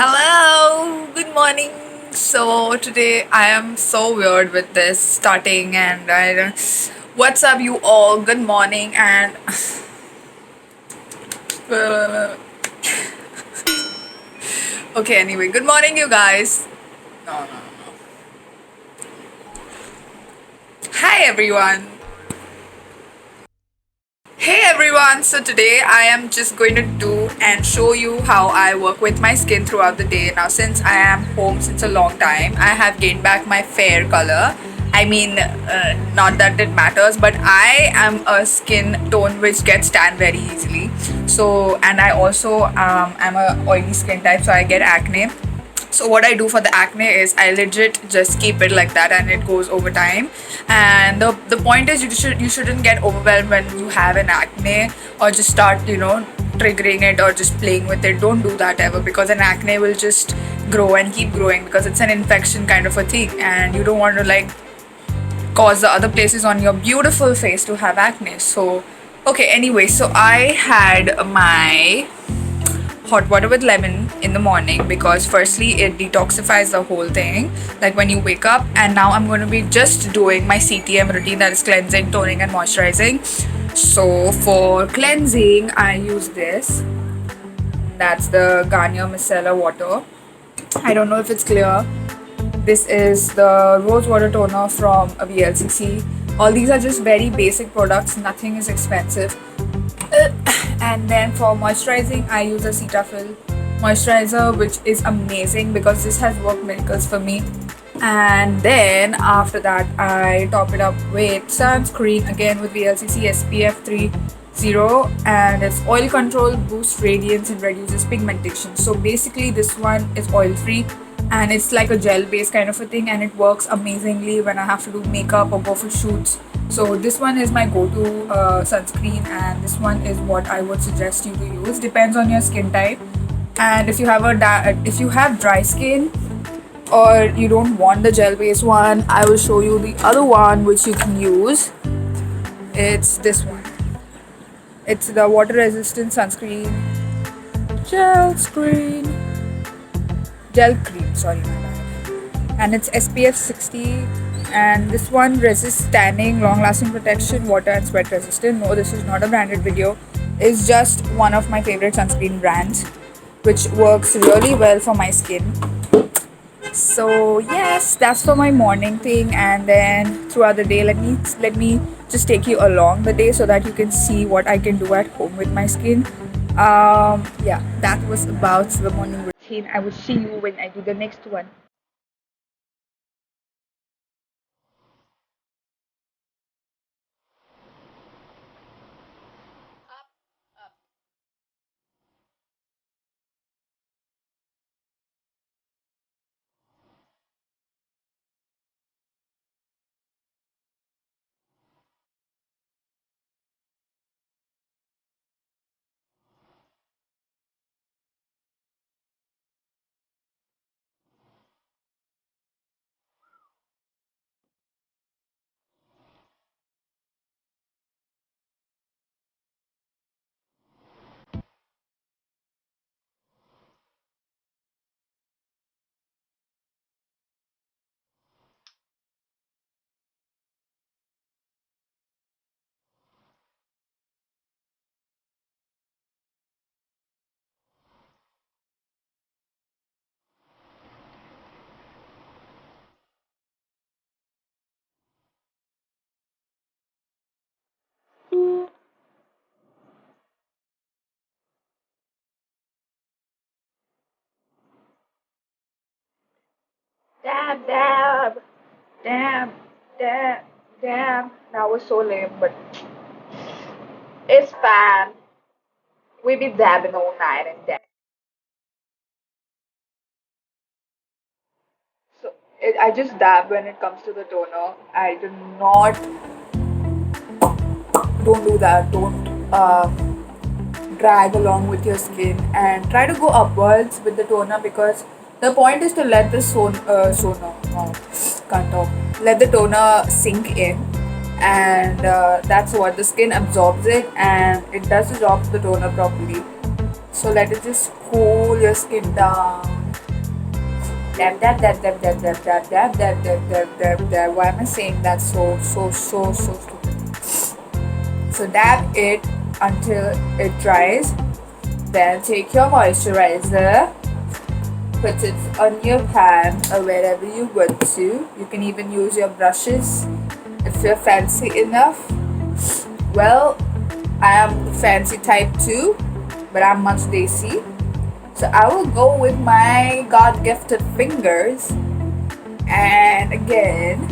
Hello, good morning. So today I am so weird with this starting and I don't. What's up, you all? Good morning and okay. Anyway, good morning, you guys. No, no, no. Hi, everyone. Hey everyone, so today I am just going to do and show you how I work with my skin throughout the day. Now, since I am home since a long time, I have gained back my fair color. I mean, not that it matters, but I am a skin tone which gets tan very easily. So, and I also am a oily skin type, so I get acne. So what I do for the acne is I legit just keep it like that and it goes over time. And the point is you shouldn't get overwhelmed when you have an acne or just start triggering it or just playing with it. Don't do that ever, because an acne will just grow and keep growing because it's an infection kind of a thing, and you don't want to cause the other places on your beautiful face to have acne. So okay, anyway, so I had my hot water with lemon in the morning because firstly it detoxifies the whole thing, like when you wake up. And now I'm going to be just doing my CTM routine, that is cleansing, toning and moisturizing. So for cleansing I use this. That's the Garnier Micellar water. I don't know if it's clear. This is the rose water toner from a VLCC. All these are just very basic products, nothing is expensive. And then for moisturizing, I use a Cetaphil moisturizer, which is amazing because this has worked miracles for me. And then after that, I top it up with sunscreen again with VLCC SPF 30, and it's oil control, boosts radiance, and reduces pigmentation. So basically, this one is oil free and it's like a gel based kind of a thing, and it works amazingly when I have to do makeup or go for shoots. So this one is my go-to sunscreen, and this one is what I would suggest you to use. Depends on your skin type, and if you have if you have dry skin or you don't want the gel-based one, I will show you the other one which you can use. It's this one. It's the water-resistant sunscreen, gel screen, gel cream. Sorry, my bad. And it's SPF 60. And this one resists tanning, long lasting protection, water and sweat resistant. No, this is not a branded video. It's just one of my favorite sunscreen brands, which works really well for my skin. So yes, that's for my morning thing. And then throughout the day, let me just take you along the day so that you can see what I can do at home with my skin. Yeah, that was about the morning routine. I will see you when I do the next one. Damn, damn. Damn, damn, damn. That was so lame, but it's fine. We be dabbing all night and day. So I just dab when it comes to the toner. I do not. Don't do that. Don't drag along with your skin and try to go upwards with the toner, because the point is to let the can't talk. Let the toner sink in, and that's what the skin absorbs it, and it does the job of the toner properly. So let it just cool your skin down. Dab, dab, dab, dab, dab, dab, dab, dab, dab, dab, dab, dab, dab. Why am I saying that so stupid? So dab it until it dries. Then take your moisturizer, put it on your pan or wherever you want to. You can even use your brushes if you're fancy enough. Well, I am the fancy type too, but I'm much desi. So I will go with my God gifted fingers and again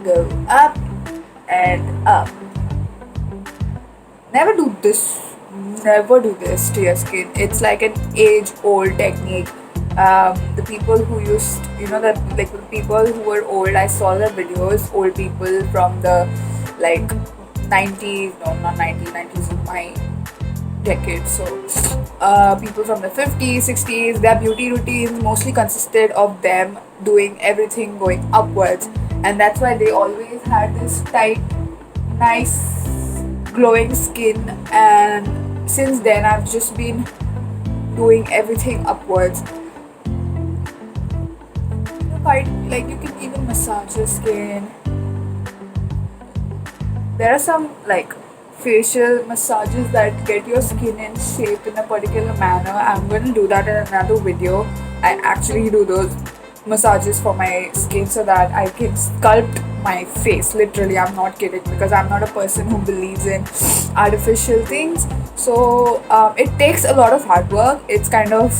go up and up. Never do this. Never do this to your skin. It's like an age old technique. The people who used, that like the people who were old, I saw their videos, old people from the like 90s, no, not 90s, 90s is my decade. So, people from the 50s, 60s, their beauty routines mostly consisted of them doing everything going upwards, and that's why they always had this tight, nice, glowing skin. And since then, I've just been doing everything upwards. Quite like you can even massage your skin. There are some like facial massages that get your skin in shape in a particular manner. I'm going to do that in another video. I actually do those massages for my skin so that I can sculpt my face. Literally, I'm not kidding, because I'm not a person who believes in artificial things. So it takes a lot of hard work. It's kind of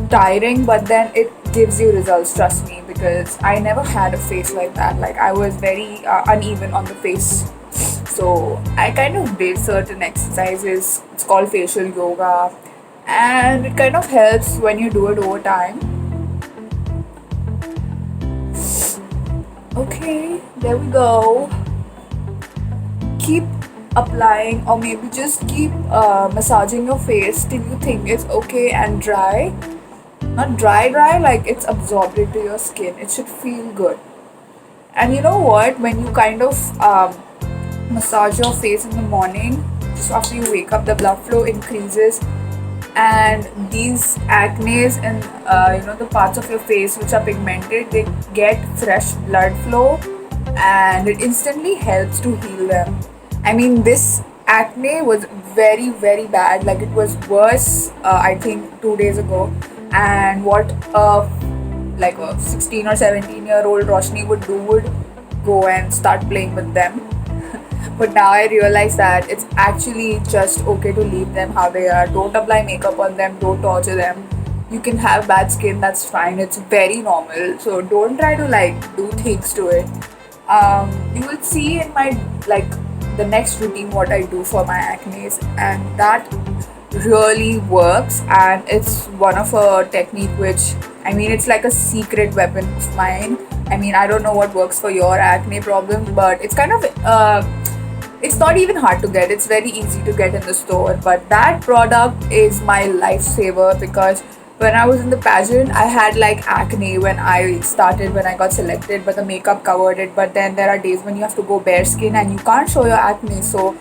tiring, but then it gives you results, trust me, because I never had a face like that. Like, I was very uneven on the face, so I kind of did certain exercises. It's called facial yoga, and it kind of helps when you do it over time. Okay, there we go. Keep applying, or maybe just keep massaging your face till you think it's okay and dry. Not dry, like it's absorbed into your skin. It should feel good. And you know what? When you kind of massage your face in the morning, just after you wake up, the blood flow increases, and these acnes and the parts of your face which are pigmented, they get fresh blood flow, and it instantly helps to heal them. I mean, this acne was very very bad. Like, it was worse, I think 2 days ago. And what like a 16 or 17-year-old Roshni would do would go and start playing with them. But now I realize that it's actually just okay to leave them how they are. Don't apply makeup on them, don't torture them. You can have bad skin, that's fine. It's very normal. So don't try to like do things to it. You will see in my like the next routine what I do for my acne, and that really works. And it's one of a technique which, I mean, it's like a secret weapon of mine. I mean, I don't know what works for your acne problem, but it's kind of it's not even hard to get. It's very easy to get in the store, but that product is my lifesaver, because when I was in the pageant, I had like acne when I started, when I got selected, but the makeup covered it. But then there are days when you have to go bare skin and you can't show your acne. So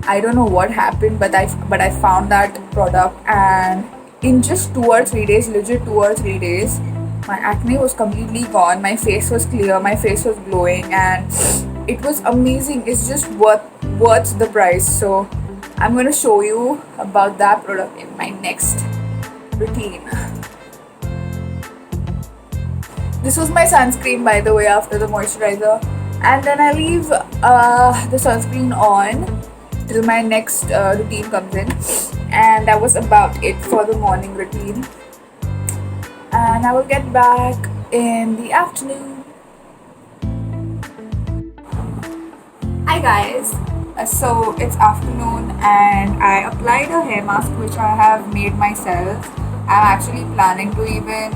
I don't know what happened, but I found that product, and in just 2 or 3 days, legit 2 or 3 days, my acne was completely gone. My face was clear, my face was glowing, and it was amazing. It's just worth the price. So I'm gonna show you about that product in my next routine. This was my sunscreen, by the way, after the moisturizer, and then I leave the sunscreen on till my next routine comes in. And that was about it for the morning routine, and I will get back in the afternoon. Hi guys, so it's afternoon and I applied a hair mask which I have made myself. I'm actually planning to even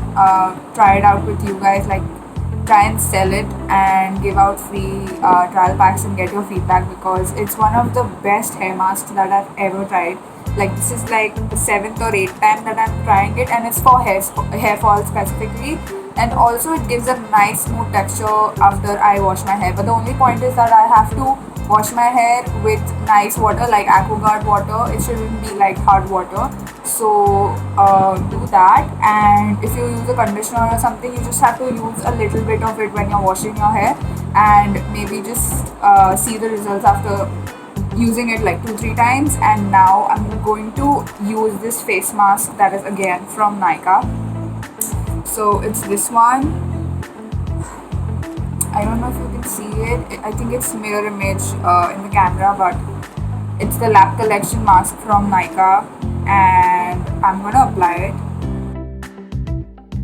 try it out with you guys, like try and sell it and give out free trial packs and get your feedback, because it's one of the best hair masks that I've ever tried. Like, this is like the 7th or 8th time that I'm trying it, and it's for hair fall specifically. And also it gives a nice smooth texture after I wash my hair. But the only point is that I have to wash my hair with nice water, like AquaGuard water. It shouldn't be like hard water. So do that, and if you use a conditioner or something, you just have to use a little bit of it when you're washing your hair, and maybe just see the results after using it like 2-3 times. And now I'm going to use this face mask that is again from Nykaa. So it's this one. I don't know if you can see it. I think it's mirror image in the camera, but it's the Lab Collection mask from Nykaa, and I'm gonna apply it.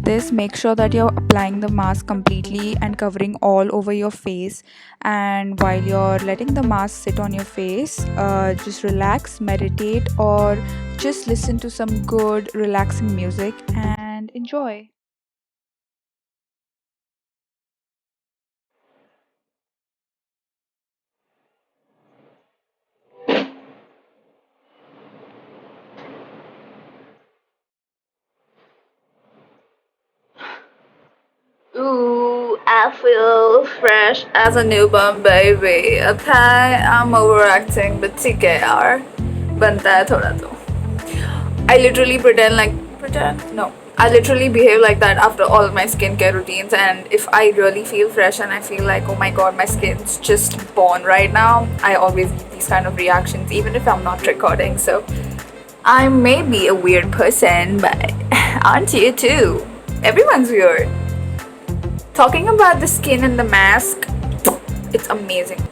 This, make sure that you're applying the mask completely and covering all over your face, and while you're letting the mask sit on your face, just relax, meditate, or just listen to some good relaxing music and enjoy. Ooh, I feel fresh as a newborn baby. Okay, I'm overacting, but ठीक है यार, बनता है थोड़ा तो. I literally pretend. No, I literally behave like that after all my skincare routines. And if I really feel fresh and I feel like, oh my god, my skin's just born right now, I always get these kind of reactions, even if I'm not recording. So I may be a weird person, but aren't you too? Everyone's weird. Talking about the skin and the mask, it's amazing.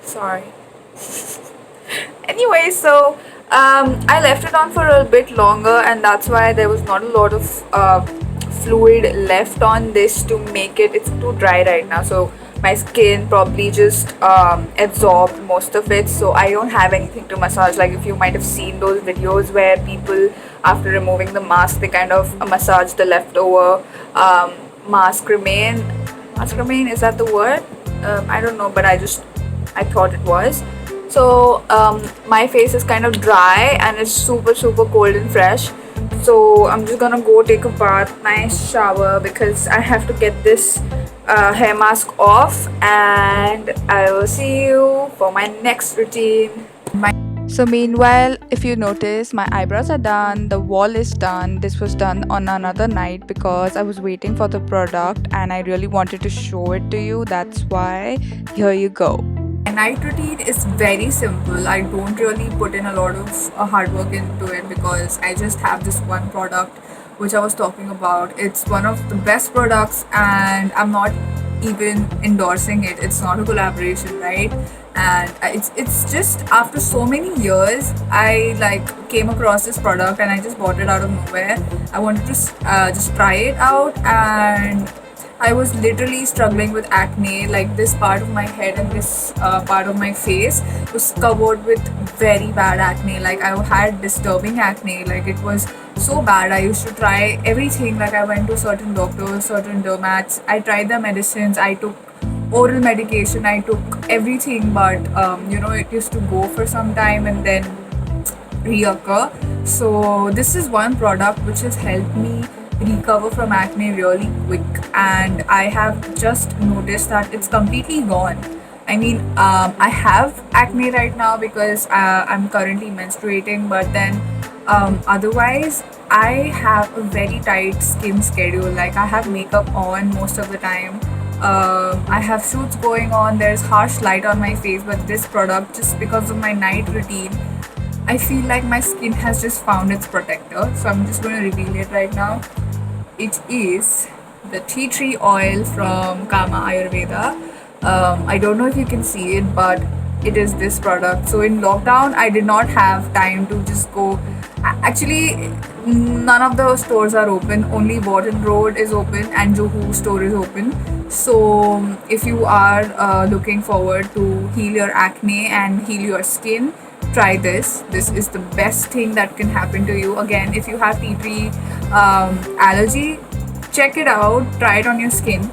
Sorry. Anyway, so I left it on for a bit longer, and that's why there was not a lot of fluid left on this to make it. It's too dry right now, so my skin probably just absorbed most of it, so I don't have anything to massage. Like, if you might have seen those videos where people, after removing the mask, they kind of massage the leftover mask remain. Mask remain, is that the word? I don't know, but I thought it was. So my face is kind of dry and it's super cold and fresh. So I'm just gonna go take a bath, nice shower, because I have to get this hair mask off, and I will see you for my next routine. So meanwhile, if you notice, my eyebrows are done, the wall is done. This was done on another night because I was waiting for the product and I really wanted to show it to you. That's why here you go. My night routine is very simple. I don't really put in a lot of hard work into it because I just have this one product which I was talking about. It's one of the best products and I'm not even endorsing it. It's not a collaboration, right? And it's just after so many years I came across this product and I just bought it out of nowhere. I wanted to just try it out, and I was literally struggling with acne. Like, this part of my head and this part of my face was covered with very bad acne. Like, I had disturbing acne. Like, it was so bad. I used to try everything. Like, I went to certain doctors, certain dermats. I tried the medicines. I took oral medication. I took everything, but it used to go for some time and then reoccur. So this is one product which has helped me recover from acne really quick, and I have just noticed that it's completely gone. I mean, I have acne right now because I'm currently menstruating, but then otherwise I have a very tight skin schedule. Like, I have makeup on most of the time. I have shoots going on, there's harsh light on my face, but this product, just because of my night routine, I feel like my skin has just found its protector. So I'm just going to reveal it right now. It is the tea tree oil from Kama Ayurveda. I don't know if you can see it, but it is this product. So in lockdown, I did not have time to just go. Actually, none of the stores are open. Only Warden Road is open and Juhu store is open. So if you are looking forward to heal your acne and heal your skin, try this. This is the best thing that can happen to you. Again, if you have tea tree allergy, check it out, try it on your skin,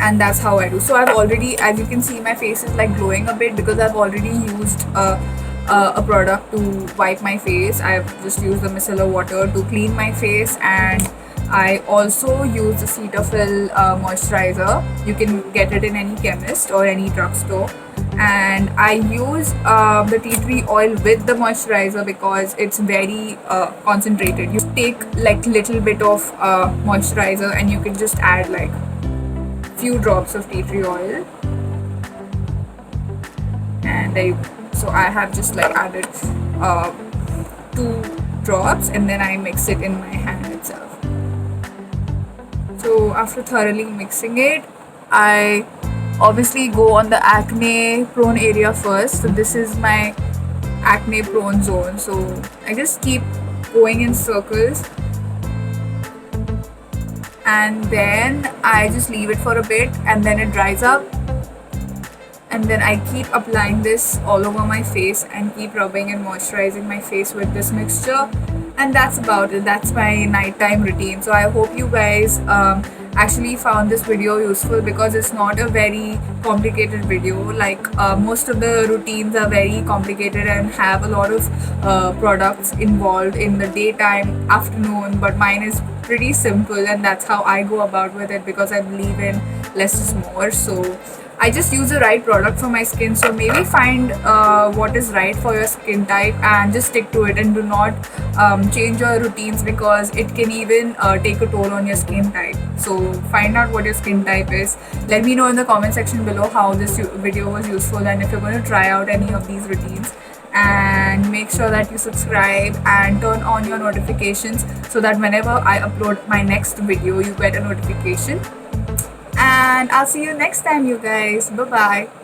and that's how I do. So I've already, as you can see, my face is like glowing a bit because I've already used a product to wipe my face. I've just used the micellar water to clean my face, and I also use the Cetaphil moisturizer. You can get it in any chemist or any drugstore. and I use the tea tree oil with the moisturizer because it's very concentrated. You take like little bit of moisturizer and you can just add like few drops of tea tree oil, and so I have just like added uh, 2 drops and then I mix it in my hand itself. So after thoroughly mixing it, I obviously go on the acne prone area first. So this is my acne prone zone. So I just keep going in circles and then I just leave it for a bit and then it dries up. And then I keep applying this all over my face and keep rubbing and moisturizing my face with this mixture. And that's about it. That's my nighttime routine. So I hope you guys actually found this video useful because it's not a very complicated video. Like most of the routines are very complicated and have a lot of products involved in the daytime, afternoon, but mine is pretty simple and that's how I go about with it because I believe in less is more. So I just use the right product for my skin. So maybe find what is right for your skin type and just stick to it and do not change your routines because it can even take a toll on your skin type. So find out what your skin type is. Let me know in the comment section below how this video was useful and if you're going to try out any of these routines. And make sure that you subscribe and turn on your notifications so that whenever I upload my next video you get a notification. And I'll see you next time, you guys. Bye bye.